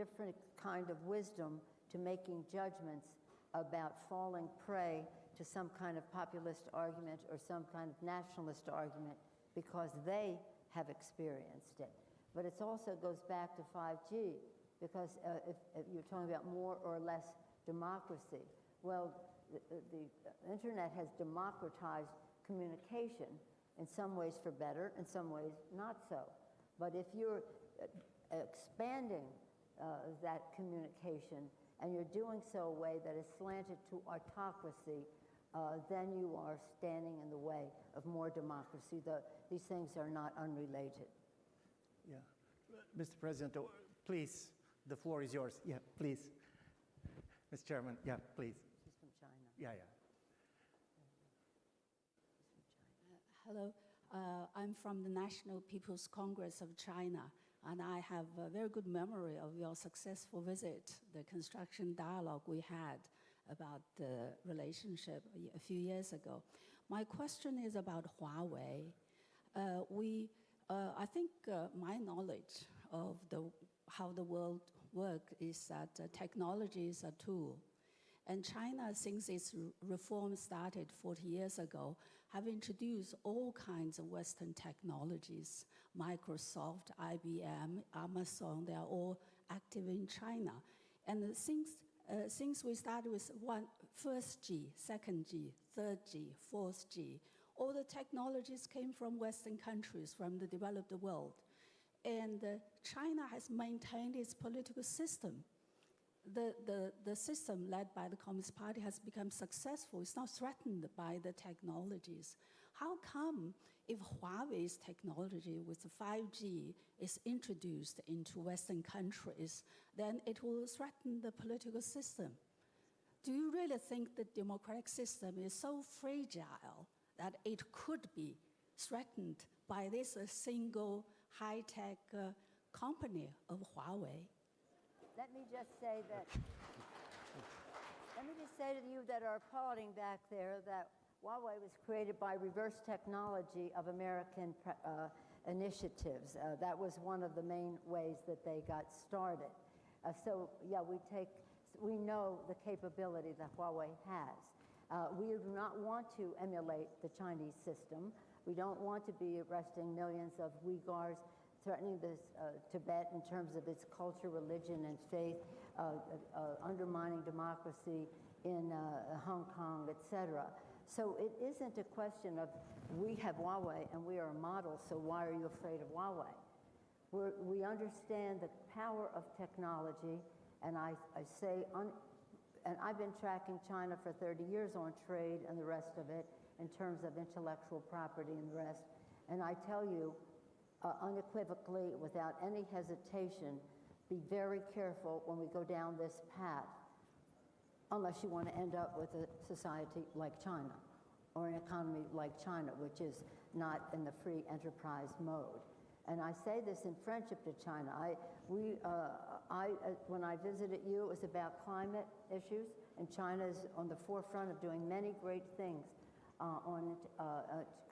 different kind of wisdom to making judgments about falling prey to some kind of populist argument or some kind of nationalist argument because they have experienced it. But it also goes back to 5G, because if you're talking about more or less democracy, well, the internet has democratized communication in some ways for better, in some ways not so. But if you're expanding that communication and you're doing so in a way that is slanted to autocracy, then you are standing in the way of more democracy. These things are not unrelated. Yeah. Mr. President, please, the floor is yours. Yeah, please. Mr. Chairman, yeah, please. She's from China. Yeah. Hello, I'm from the National People's Congress of China, and I have a very good memory of your successful visit, the construction dialogue we had about the relationship a few years ago. My question is about Huawei. I think my knowledge of how the world works is that technology is a tool. And China, since its reform started 40 years ago, have introduced all kinds of Western technologies. Microsoft, IBM, Amazon, they are all active in China. And since we started with first G, second G, third G, fourth G, all the technologies came from Western countries, from the developed world. And China has maintained its political system. The system led by the Communist Party has become successful. It's not threatened by the technologies. How come if Huawei's technology with 5G is introduced into Western countries, then it will threaten the political system? Do you really think the democratic system is so fragile that it could be threatened by this single high-tech company of Huawei? Let me just say to you that are applauding back there that Huawei was created by reverse technology of American initiatives. That was one of the main ways that they got started. So yeah, we know the capability that Huawei has. We do not want to emulate the Chinese system. We don't want to be arresting millions of Uyghurs, threatening Tibet in terms of its culture, religion, and faith, undermining democracy in Hong Kong, etc. So it isn't a question of we have Huawei and we are a model, so why are you afraid of Huawei? We understand the power of technology, and I say, and I've been tracking China for 30 years on trade and the rest of it in terms of intellectual property and the rest, and I tell you, unequivocally, without any hesitation, be very careful when we go down this path, unless you want to end up with a society like China or an economy like China, which is not in the free enterprise mode. And I say this in friendship to China. When I visited you, it was about climate issues, and China is on the forefront of doing many great things on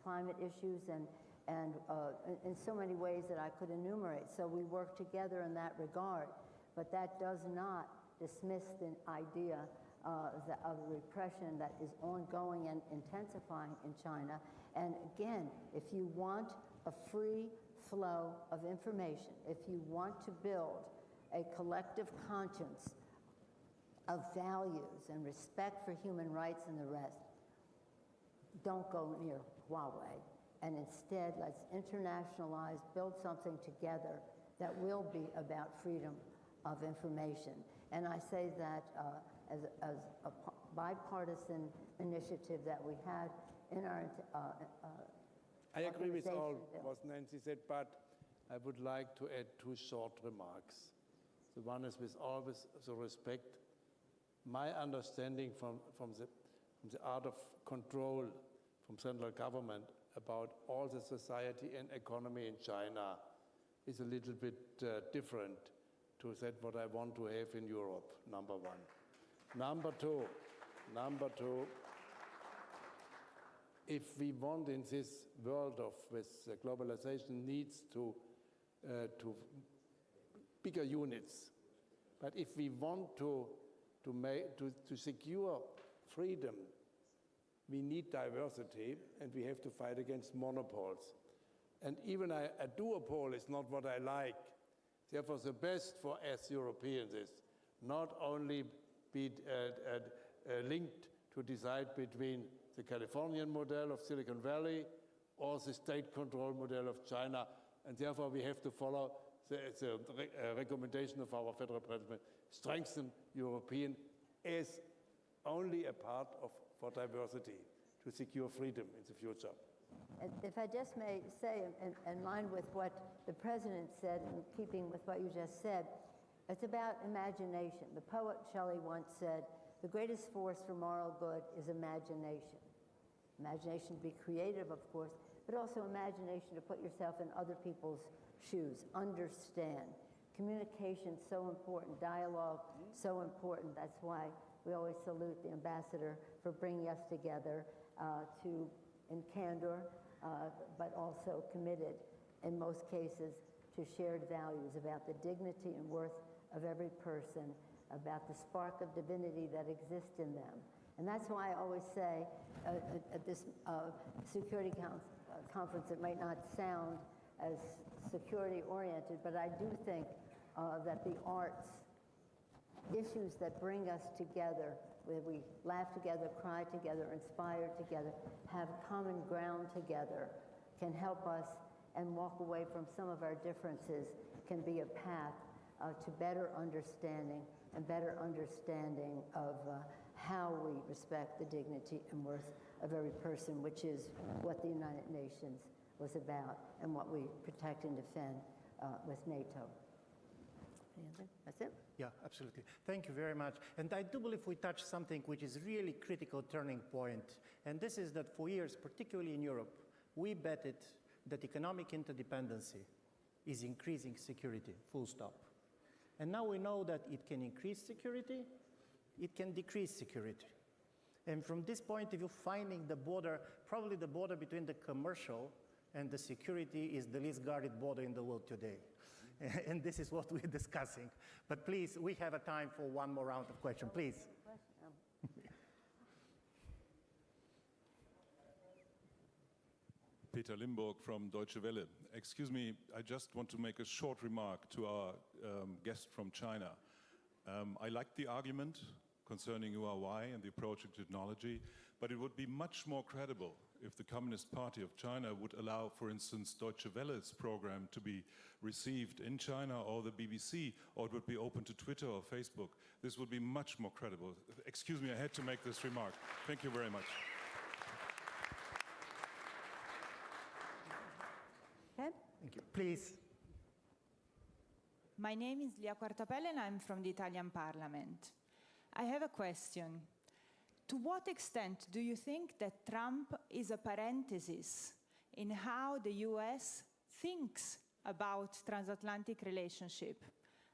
climate issues and in so many ways that I could enumerate. So we work together in that regard, but that does not dismiss the idea of repression that is ongoing and intensifying in China. And again, if you want a free flow of information, if you want to build a collective conscience of values and respect for human rights and the rest, don't go near Huawei. And instead, let's internationalize, build something together that will be about freedom of information. And I say that as a bipartisan initiative that we had in our I agree with all what Nancy said, but I would like to add two short remarks. The one is with all the respect, my understanding from the art of control from central government about all the society and economy in China is a little bit different to that what I want to have in Europe, number one. Number two, if we want in this world of with globalization needs to bigger units, But if we want to secure freedom, we need diversity, and we have to fight against monopols. And even a duopoly is not what I like. Therefore, the best for us Europeans is not only be linked to decide between the Californian model of Silicon Valley or the state control model of China, and therefore we have to follow the recommendation of our federal president, strengthen European as only a part of for diversity to secure freedom in the future. And if I just may say, in line with what the president said, in keeping with what you just said, it's about imagination. The poet Shelley once said, the greatest force for moral good is imagination. Imagination to be creative, of course, but also imagination to put yourself in other people's shoes, understand. Communication so important, dialogue so important. That's why we always salute the ambassador for bringing us together in candor, but also committed, in most cases, to shared values about the dignity and worth of every person, about the spark of divinity that exists in them. And that's why I always say at this security conference, it might not sound as security-oriented, but I do think that the arts, issues that bring us together, where we laugh together, cry together, inspire together, have common ground together, can help us and walk away from some of our differences, can be a path to better understanding and better understanding of how we respect the dignity and worth of every person, which is what the United Nations was about and what we protect and defend with NATO. That's it? Yeah, absolutely. Thank you very much. And I do believe we touched something which is really critical turning point. And this is that for years, particularly in Europe, we betted that economic interdependency is increasing security, full stop. And now we know that it can increase security, it can decrease security. And from this point of view, finding the border, probably the border between the commercial and the security is the least guarded border in the world today. And this is what we're discussing. But please, we have a time for one more round of questions. Please. Peter Limburg from Deutsche Welle. Excuse me, I just want to make a short remark to our guest from China. I like the argument concerning Huawei and the approach to technology, but it would be much more credible if the Communist Party of China would allow, for instance, Deutsche Welle's program to be received in China, or the BBC, or it would be open to Twitter or Facebook. This would be much more credible. Excuse me, I had to make this remark. Thank you very much. Okay. Thank you. Please. My name is Lia Quartapelle and I'm from the Italian Parliament. I have a question. To what extent do you think that Trump is a parenthesis in how the US thinks about transatlantic relationship?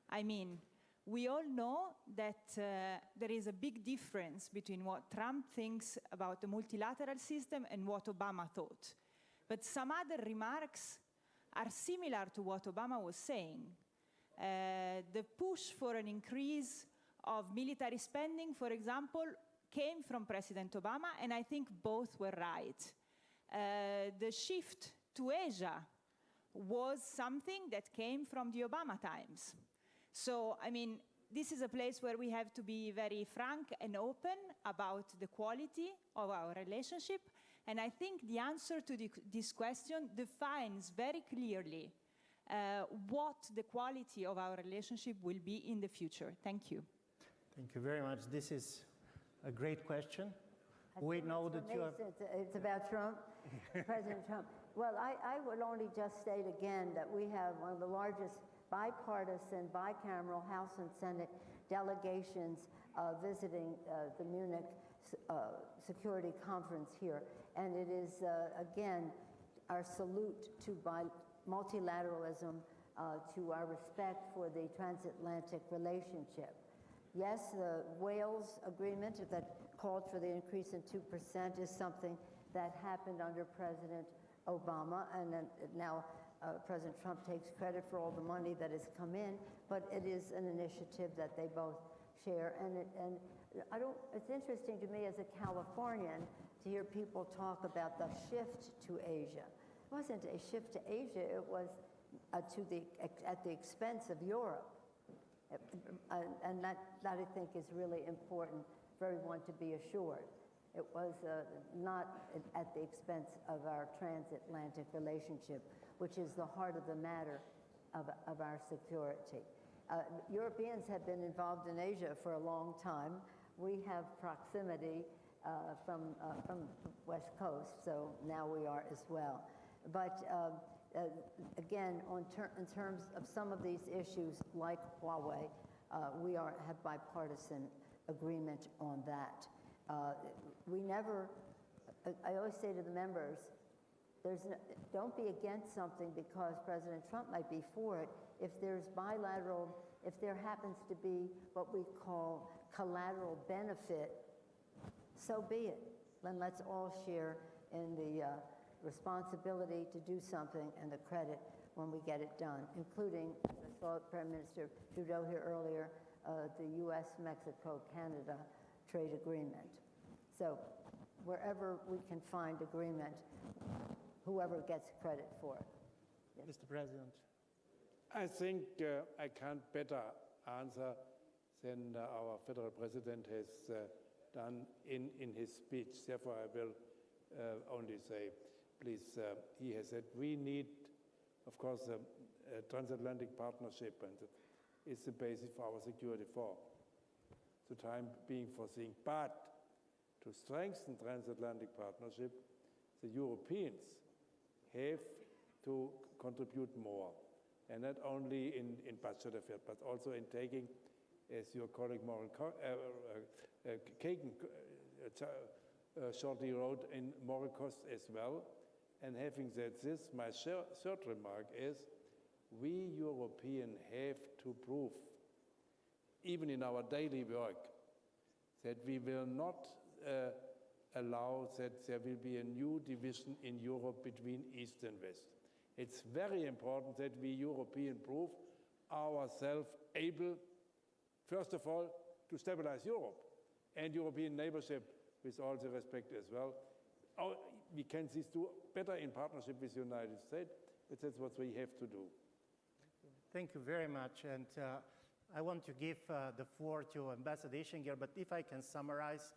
I mean, we all know that there is a big difference between what Trump thinks about the multilateral system and what Obama thought. But some other remarks are similar to what Obama was saying. The push for an increase of military spending, for example, came from President Obama, and I think both were right. The shift to Asia was something that came from the Obama times. So, I mean, this is a place where we have to be very frank and open about the quality of our relationship, and I think the answer to this question defines very clearly what the quality of our relationship will be in the future. Thank you. Thank you very much. This is a great question. We know that you are... It's about Trump, President Trump. Well, I would only just state again that we have one of the largest bipartisan, bicameral House and Senate delegations visiting the Munich Security Conference here. And it is, again, our salute to multilateralism, to our respect for the transatlantic relationship. Yes, the Wales agreement that called for the increase in 2% is something that happened under President Obama, and now President Trump takes credit for all the money that has come in, but it is an initiative that they both share. And it's interesting to me as a Californian to hear people talk about the shift to Asia. It wasn't a shift to Asia, it was at the expense of Europe. And that I think is really important for everyone to be assured. It was not at the expense of our transatlantic relationship, which is the heart of the matter of our security. Europeans have been involved in Asia for a long time. We have proximity from the West Coast, so now we are as well. But again, in terms of some of these issues, like Huawei, we have bipartisan agreement on that. I always say to the members, don't be against something because President Trump might be for it. If there happens to be what we call collateral benefit, so be it. Then let's all share in the responsibility to do something and the credit when we get it done, including, as I saw Prime Minister Trudeau here earlier, the U.S.-Mexico-Canada trade agreement. So wherever we can find agreement, whoever gets credit for it. Yes. Mr. President. I think I can't better answer than our federal president has done in his speech. Therefore, I will only say, please, he has said we need, of course, a transatlantic partnership, and it's the basis for our security for the time being foreseen. But to strengthen transatlantic partnership, the Europeans have to contribute more, and not only in budget affairs, but also in taking, as your colleague Kagan shortly wrote, in moral costs as well. And having said this, my third remark is, we Europeans have to prove, even in our daily work, that we will not allow that there will be a new division in Europe between East and West. It's very important that we Europeans prove ourselves able, first of all, to stabilize Europe and European neighborship with all the respect as well. We can see do better in partnership with the United States, but that's what we have to do. Thank you very much. And I want to give the floor to Ambassador Ischinger, but if I can summarize,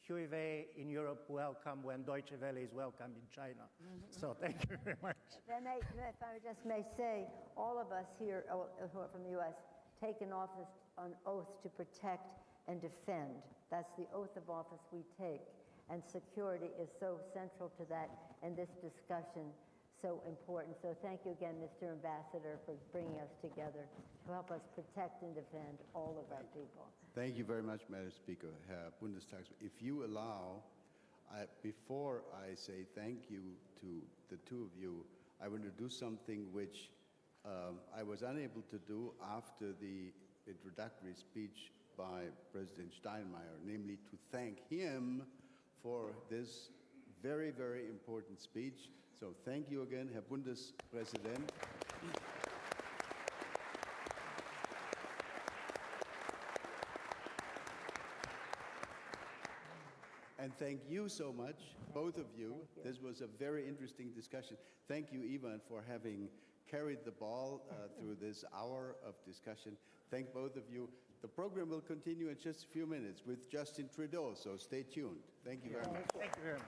Huawei in Europe welcome when Deutsche Welle is welcome in China. So thank you very much. If I just may say, all of us here who are from the U.S. take an oath to protect and defend. That's the oath of office we take. And security is so central to that, and this discussion so important. So thank you again, Mr. Ambassador, for bringing us together to help us protect and defend all of our people. Thank you very much, Madam Speaker, Herr Bundestagspresident. If you allow, before I say thank you to the two of you, I want to do something which I was unable to do after the introductory speech by President Steinmeier, namely to thank him for this very, very important speech. So thank you again, Herr Bundespräsident. And thank you so much, both of you. This was a very interesting discussion. Thank you, Ivan, for having carried the ball through this hour of discussion. Thank both of you. The program will continue in just a few minutes with Justin Trudeau, so stay tuned. Thank you very much. Thank you very much.